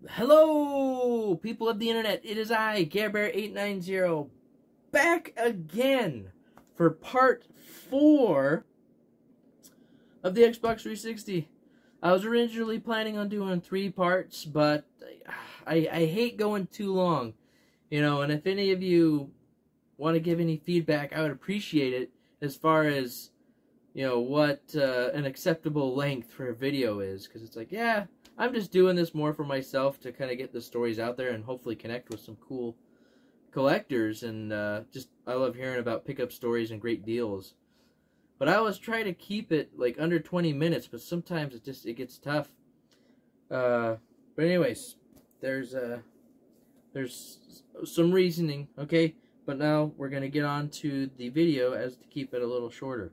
Hello, people of the internet. It is I, GareBear890, back again for part 4 of the Xbox 360. I was originally planning on doing 3 parts, but I hate going too long. And if any of you want to give any feedback, I would appreciate it as far as, what an acceptable length for a video is. Because it's like, yeah, I'm just doing this more for myself to kind of get the stories out there and hopefully connect with some cool collectors. And I love hearing about pickup stories and great deals. But I always try to keep it like under 20 minutes, but sometimes it gets tough. But anyways, there's some reasoning, okay? But now we're going to get on to the video as to keep it a little shorter.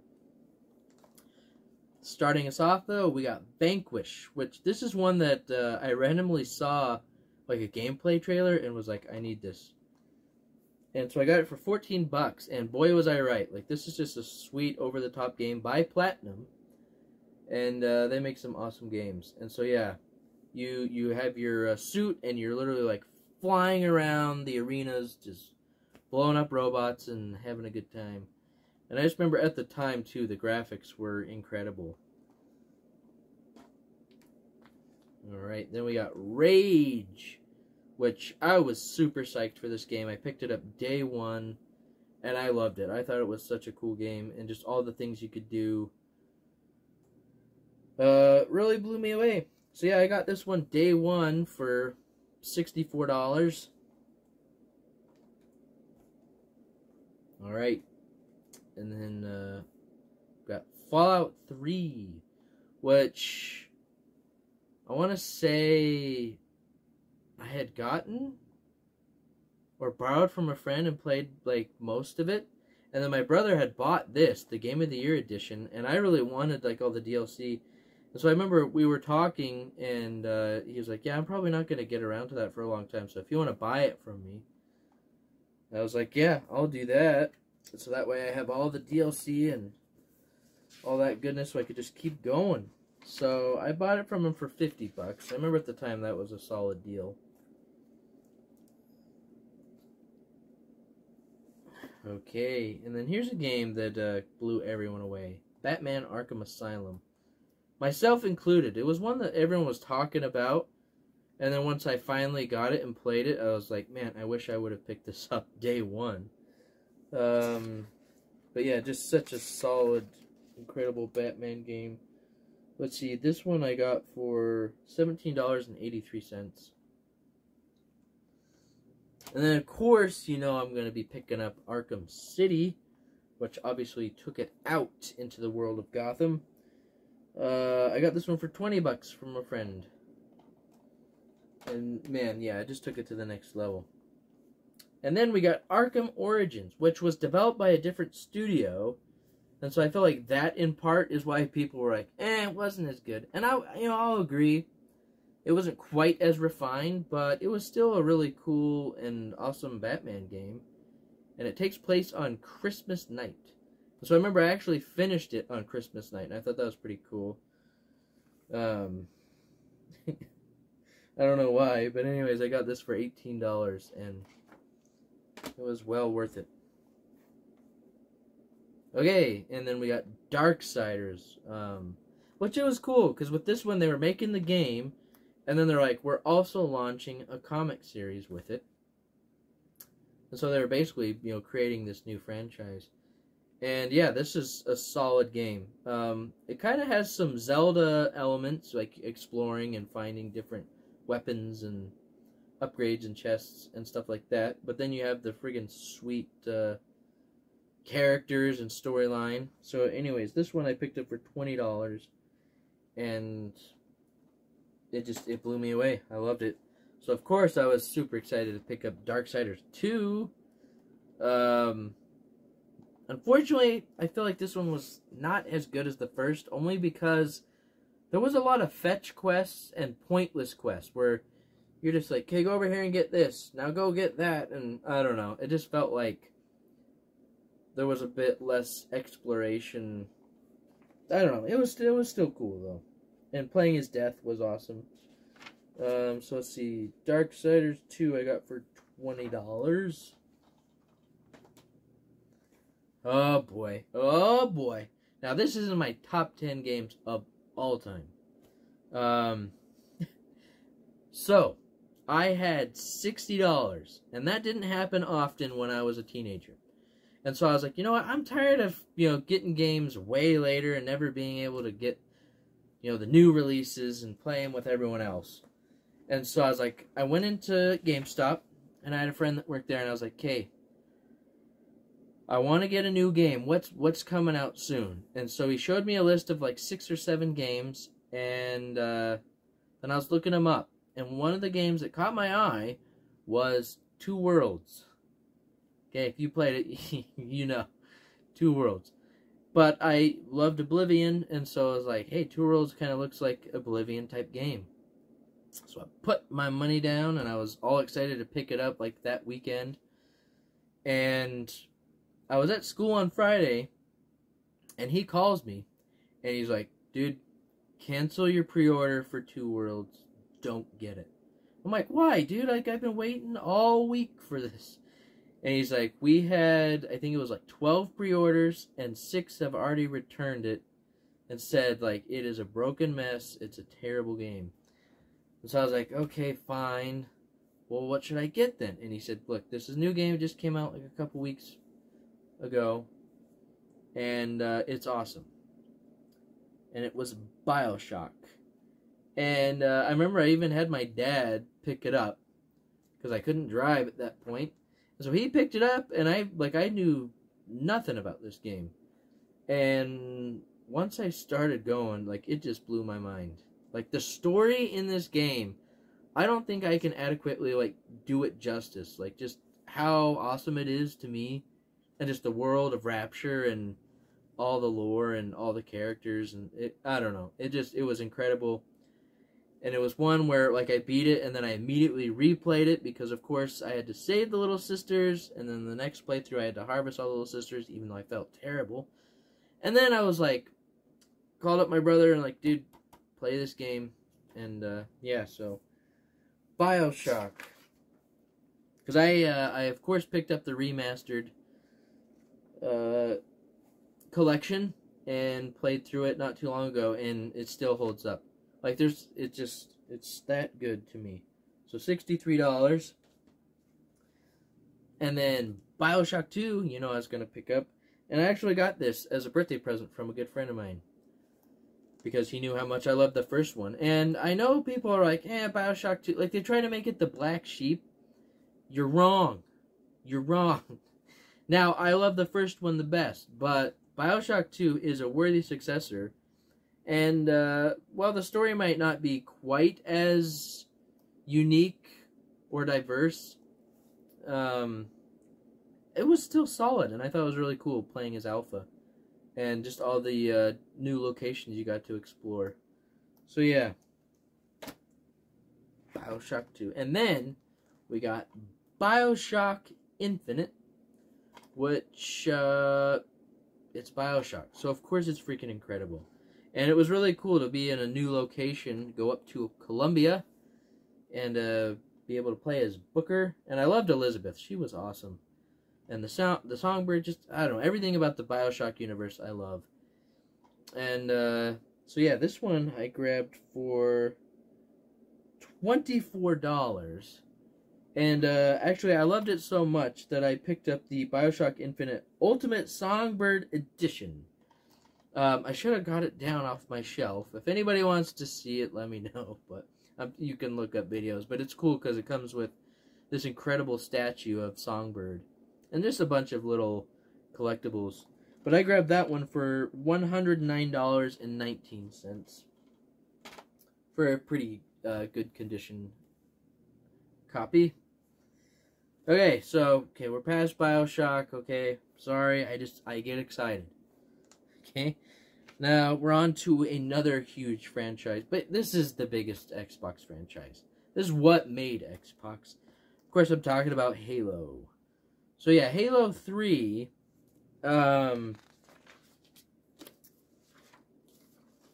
Starting us off, though, we got Vanquish, which this is one that I randomly saw like a gameplay trailer and was like, I need this. And so I got it for 14 bucks, and boy was I right. Like, this is just a sweet over-the-top game by Platinum, and they make some awesome games. And so yeah, you have your suit, and you're literally like flying around the arenas, just blowing up robots and having a good time. And I just remember at the time, too, the graphics were incredible. Alright, then we got Rage, which I was super psyched for this game. I picked it up day one, and I loved it. I thought it was such a cool game, and just all the things you could do really blew me away. So yeah, I got this one day one for $64. Alright. And then got Fallout 3, which I want to say I had gotten or borrowed from a friend and played like most of it. And then my brother had bought this, the Game of the Year edition, and I really wanted like all the DLC. And so I remember we were talking, and he was like, yeah, I'm probably not going to get around to that for a long time, so if you want to buy it from me. I was like, yeah, I'll do that. So that way I have all the DLC and all that goodness so I could just keep going. So I bought it from him for 50 bucks. I remember at the time that was a solid deal. Okay, and then here's a game that blew everyone away. Batman Arkham Asylum. Myself included. It was one that everyone was talking about. And then once I finally got it and played it, I was like, man, I wish I would have picked this up day one. But yeah, just such a solid, incredible Batman game. Let's see, this one I got for $17.83. And then, of course, I'm going to be picking up Arkham City, which obviously took it out into the world of Gotham. I got this one for 20 bucks from a friend. And, man, yeah, I just took it to the next level. And then we got Arkham Origins, which was developed by a different studio. And so I feel like that, in part, is why people were like, it wasn't as good. And I'll agree. It wasn't quite as refined, but it was still a really cool and awesome Batman game. And it takes place on Christmas night. So I remember I actually finished it on Christmas night, and I thought that was pretty cool. I don't know why, but anyways, I got this for $18, and it was well worth it. Okay, and then we got Darksiders, which it was cool, because with this one, they were making the game, and then they're like, we're also launching a comic series with it. And so they were basically, creating this new franchise. And yeah, this is a solid game. It kind of has some Zelda elements, like exploring and finding different weapons and upgrades and chests and stuff like that, but then you have the friggin' sweet characters and storyline. So anyways, this one I picked up for $20, and it blew me away. I loved it. So of course I was super excited to pick up Darksiders 2. Unfortunately, I feel like this one was not as good as the first, only because there was a lot of fetch quests and pointless quests where you're just like, okay, go over here and get this. Now go get that. And I don't know. It just felt like there was a bit less exploration. I don't know. It was still cool, though. And playing as Death was awesome. So let's see. Darksiders 2 I got for $20. Oh boy. Oh boy. Now this is in my top 10 games of all time. So I had $60, and that didn't happen often when I was a teenager. And so I was like, you know what? I'm tired of, getting games way later and never being able to get, the new releases and playing with everyone else. And so I was like, I went into GameStop, and I had a friend that worked there, and I was like, okay, I want to get a new game. What's coming out soon? And so he showed me a list of like 6 or 7 games, and then I was looking them up. And one of the games that caught my eye was Two Worlds. Okay, if you played it, you know. Two Worlds. But I loved Oblivion, and so I was like, hey, Two Worlds kind of looks like Oblivion type game. So I put my money down, and I was all excited to pick it up like that weekend. And I was at school on Friday, and he calls me, and he's like, dude, cancel your pre-order for Two Worlds. Don't get it. I'm like, why, dude? Like, I've been waiting all week for this. And he's like, we had, I think it was like 12 pre-orders, and 6 have already returned it and said, like, it is a broken mess. It's a terrible game. And so I was like, okay, fine. Well, what should I get then? And he said, look, this is a new game. It just came out like a couple weeks ago, and it's awesome. And it was BioShock. And I remember I even had my dad pick it up because I couldn't drive at that point. And so he picked it up, and I knew nothing about this game. And once I started going, like, it just blew my mind. Like, the story in this game, I don't think I can adequately, like, do it justice. Like, just how awesome it is to me, and just the world of Rapture and all the lore and all the characters, and I don't know. It was incredible. And it was one where, like, I beat it, and then I immediately replayed it, because, of course, I had to save the little sisters, and then the next playthrough I had to harvest all the little sisters, even though I felt terrible. And then I was, like, called up my brother, and, like, dude, play this game. And, yeah, so, BioShock. Because I, of course, picked up the remastered collection, and played through it not too long ago, and it still holds up. Like, it's that good to me. So, $63. And then, BioShock 2, I was going to pick up. And I actually got this as a birthday present from a good friend of mine. Because he knew how much I loved the first one. And I know people are like, BioShock 2. Like, they try to make it the black sheep. You're wrong. You're wrong. Now, I love the first one the best. But BioShock 2 is a worthy successor. And, while the story might not be quite as unique or diverse, it was still solid, and I thought it was really cool playing as Alpha. And just all the new locations you got to explore. So, yeah. BioShock 2. And then, we got BioShock Infinite, which, it's BioShock. So, of course, it's freaking incredible. And it was really cool to be in a new location, go up to Columbia, and be able to play as Booker. And I loved Elizabeth. She was awesome. And the songbird, just, I don't know, everything about the BioShock universe I love. And, so yeah, this one I grabbed for $24. And, actually, I loved it so much that I picked up the BioShock Infinite Ultimate Songbird Edition. I should have got it down off my shelf. If anybody wants to see it, let me know. But you can look up videos. But it's cool because it comes with this incredible statue of Songbird. And just a bunch of little collectibles. But I grabbed that one for $109.19. For a pretty good condition copy. Okay, so, we're past BioShock, okay. Sorry, I get excited. Okay, now we're on to another huge franchise, but this is the biggest Xbox franchise. This is what made Xbox. Of course, I'm talking about Halo. So yeah, Halo 3,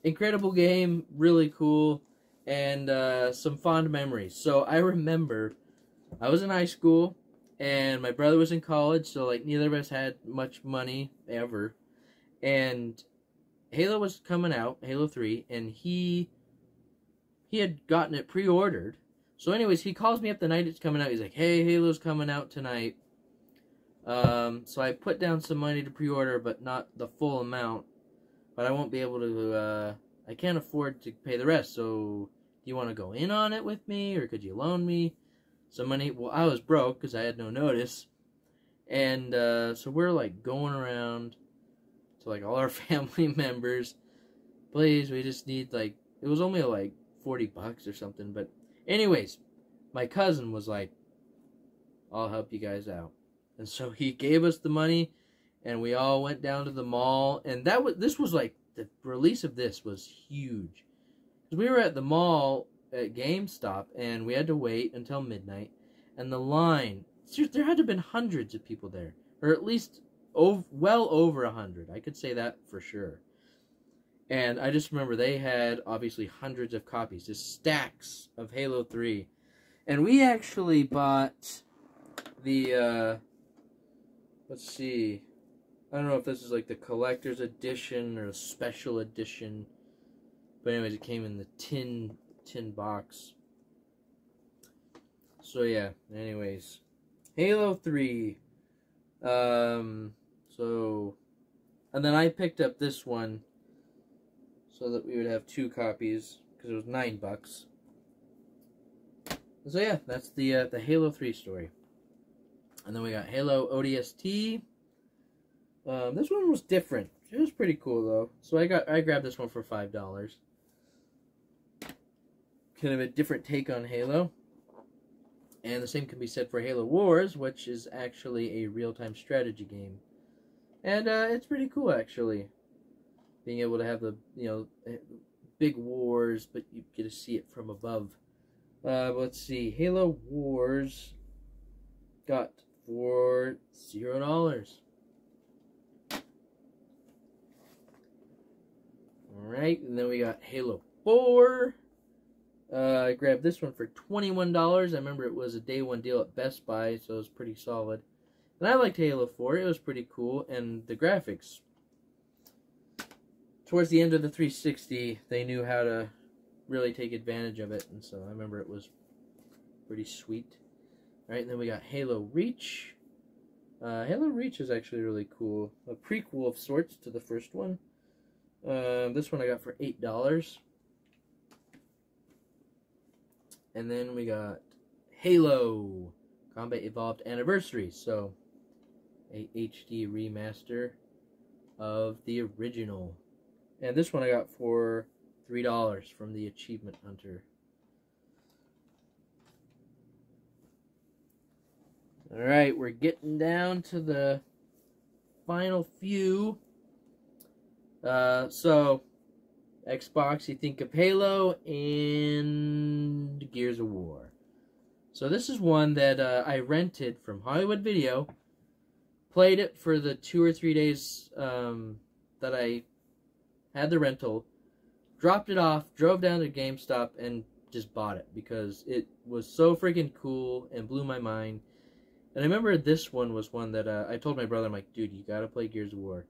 incredible game, really cool. and some fond memories. So I remember I was in high school, and my brother was in college, so like neither of us had much money ever. And Halo was coming out, Halo 3, and he had gotten it pre-ordered. So anyways, he calls me up the night it's coming out. He's like, "Hey, Halo's coming out tonight." So I put down some money to pre-order, but not the full amount. But I won't be able to, I can't afford to pay the rest. So do you want to go in on it with me, or could you loan me some money? Well, I was broke because I had no notice. And so we're like going around to like all our family members. Please, we just need like, it was only like $40 or something. But anyways, my cousin was like, "I'll help you guys out." And so he gave us the money, and we all went down to the mall. And this was like, the release of this was huge. Because we were at the mall at GameStop, and we had to wait until midnight. And the line, there had to have been hundreds of people there. Or at least well over 100. I could say that for sure. And I just remember they had, obviously, hundreds of copies. Just stacks of Halo 3. And we actually bought the, let's see. I don't know if this is like the collector's edition or a special edition. But anyways, it came in the tin box. So yeah, anyways. Halo 3. So, and then I picked up this one so that we would have 2 copies, because it was $9. So yeah, that's the Halo 3 story. And then we got Halo ODST. This one was different. It was pretty cool though. So I grabbed this one for $5. Kind of a different take on Halo. And the same can be said for Halo Wars, which is actually a real-time strategy game. And it's pretty cool, actually. Being able to have the, big wars, but you get to see it from above. Let's see. Halo Wars got for $0. Alright, and then we got Halo 4. I grabbed this one for $21. I remember it was a day one deal at Best Buy, so it was pretty solid. And I liked Halo 4. It was pretty cool, and the graphics. Towards the end of the 360, they knew how to really take advantage of it, and so I remember it was pretty sweet. Alright, and then we got Halo Reach. Halo Reach is actually really cool. A prequel of sorts to the first one. This one I got for $8. And then we got Halo Combat Evolved Anniversary. So, a HD remaster of the original. And this one I got for $3 from the Achievement Hunter. Alright, we're getting down to the final few. So, Xbox, you think of Halo and Gears of War. So this is one that I rented from Hollywood Video. Played it for the 2 or 3 days that I had the rental. Dropped it off, drove down to GameStop, and just bought it. Because it was so freaking cool and blew my mind. And I remember this one was one that I told my brother, I'm like, "Dude, you gotta play Gears of War."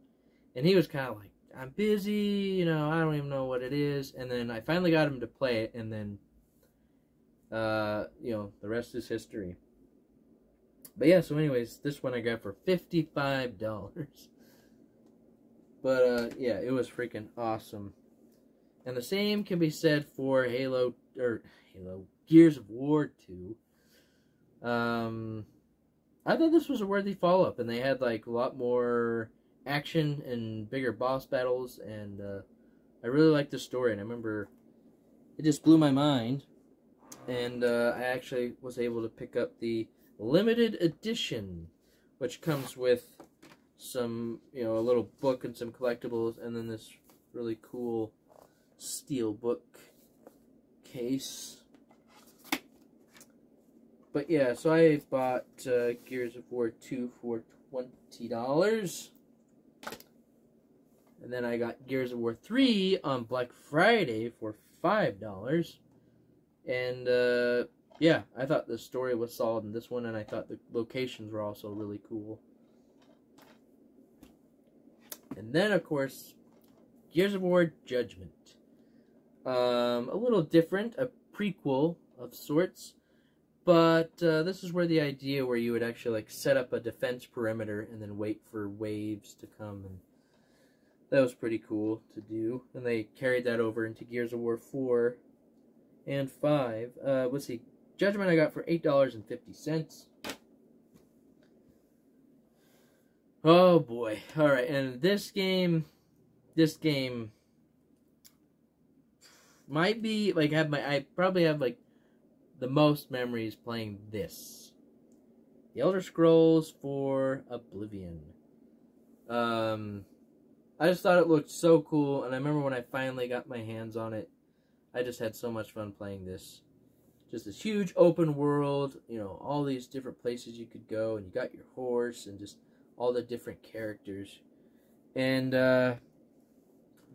And he was kind of like, "I'm busy, I don't even know what it is." And then I finally got him to play it, and then, the rest is history. But yeah, so anyways, this one I got for $55. But, yeah, it was freaking awesome. And the same can be said for Gears of War 2. I thought this was a worthy follow-up, and they had, like, a lot more action and bigger boss battles, and I really liked the story, and I remember it just blew my mind, and I actually was able to pick up the limited edition, which comes with some, a little book and some collectibles, and then this really cool steel book case. But yeah, so I bought Gears of War 2 for $20. And then I got Gears of War 3 on Black Friday for $5. And yeah, I thought the story was solid in this one, and I thought the locations were also really cool. And then, of course, Gears of War Judgment. A little different, a prequel of sorts, but this is where the idea where you would actually like set up a defense perimeter and then wait for waves to come, and that was pretty cool to do. And they carried that over into Gears of War 4 and 5. Let's see, Judgment I got for $8.50. Oh boy. Alright, and this game might be like I probably have like the most memories playing this. The Elder Scrolls for Oblivion. I just thought it looked so cool, and I remember when I finally got my hands on it, I just had so much fun playing this. Just this huge open world, you know, all these different places you could go, and you got your horse, and just all the different characters. And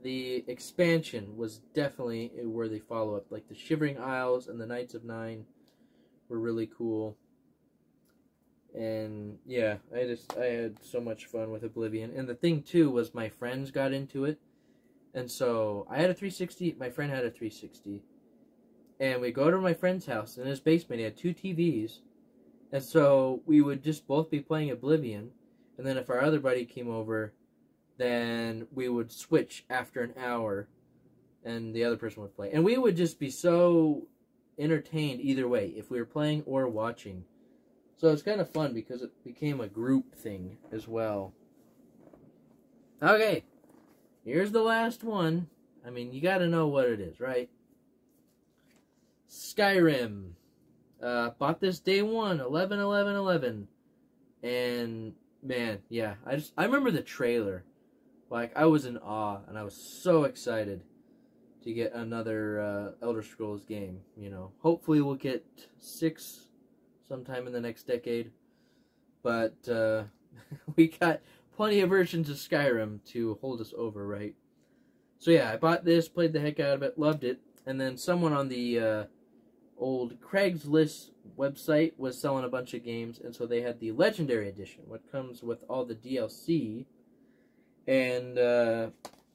the expansion was definitely a worthy follow-up. Like the Shivering Isles and the Knights of Nine were really cool. And yeah, I had so much fun with Oblivion. And the thing too was my friends got into it. And so I had a 360, my friend had a 360. And we go to my friend's house. In his basement, he had 2 TVs. And so we would just both be playing Oblivion. And then if our other buddy came over, then we would switch after an hour. And the other person would play. And we would just be so entertained either way, if we were playing or watching. So it's kind of fun because it became a group thing as well. Okay, here's the last one. I mean, you gotta know what it is, right? Skyrim. Bought this day one, 11/11/11. And, man, yeah, I remember the trailer. Like, I was in awe, and I was so excited to get another Elder Scrolls game, you know. Hopefully we'll get 6 sometime in the next decade. But we got plenty of versions of Skyrim to hold us over, right? So yeah, I bought this, played the heck out of it, loved it. And then someone on the old Craigslist website was selling a bunch of games, and so they had the Legendary Edition, what comes with all the DLC. And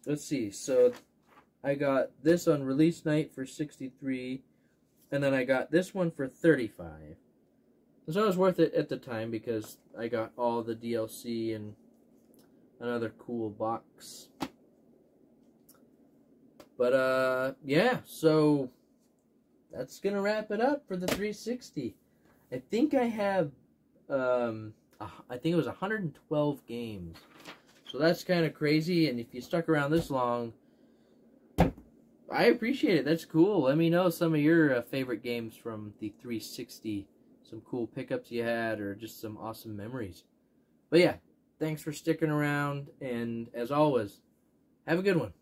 let's see, so I got this on release night for $63, and then I got this one for $35. So it was worth it at the time because I got all the DLC and another cool box. But yeah, so that's gonna wrap it up for the 360. I think I have I think it was 112 games. So that's kind of crazy, and if you stuck around this long, I appreciate it. That's cool. Let me know some of your favorite games from the 360. Some cool pickups you had, or just some awesome memories. But yeah, thanks for sticking around, and as always, have a good one.